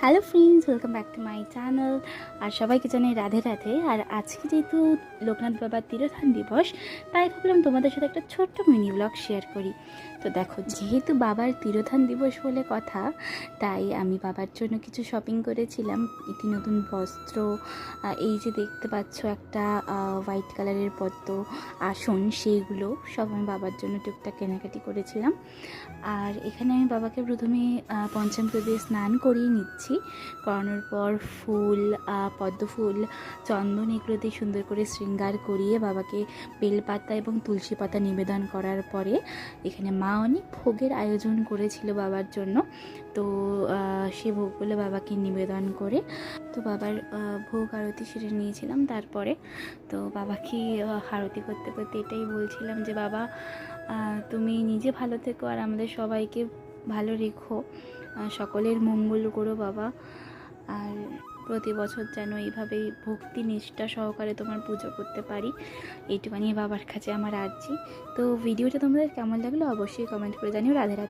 Hello friends, welcome back to my channel. আর সবাইকে জানাই রাধে রাধে। আর আজকে যেহেতু লোকনাথ বাবার তিরোধান দিবস, তাই ভাবলাম তোমাদের সাথে একটা ছোট্ট মিনি ব্লগ শেয়ার করি। তো দেখো, যেহেতু বাবার তিরোধান দিবস বলে কথা, তাই আমি বাবার জন্য কিছু শপিং করেছিলাম। একটি নতুন বস্ত্র, এই যে দেখতে পাচ্ছ একটা হোয়াইট কালারের পদ্ম আসন, সেইগুলো সব আমি বাবার জন্য টুকটাক কেনাকাটি করেছিলাম। আর এখানে আমি বাবাকে প্রথমে পঞ্চামৃত দিয়ে স্নান করিয়ে নিচ্ছি। করানোর পর ফুল, পদ্ম ফুল, চন্দন এগুলো দিয়ে সুন্দর করে শৃঙ্গার করিয়ে বাবাকে বেলপাতা এবং তুলসী পাতা নিবেদন করার পরে এখানে মা অনেক ভোগের আয়োজন করেছিল বাবার জন্য। তো সে ভোগগুলো বাবাকে নিবেদন করে তো বাবার ভোগ আরতি সেরে নিয়েছিলাম। তারপরে তো বাবাকে আরতি করতে করতে এটাই বলছিলাম যে বাবা, তুমি নিজে ভালো থেকো আর আমাদের সবাইকে ভালো রেখো, সকলের মঙ্গল করো বাবা। আর প্রতি বছর যেন এইভাবেই ভক্তি নিষ্ঠা সহকারে তোমার পুজো করতে পারি, এইটুখানি বাবার কাছে আমার আর্জি। তো ভিডিওটা তোমাদের কেমন লাগলো অবশ্যই কমেন্ট করে জানিও। রাধে রাধে।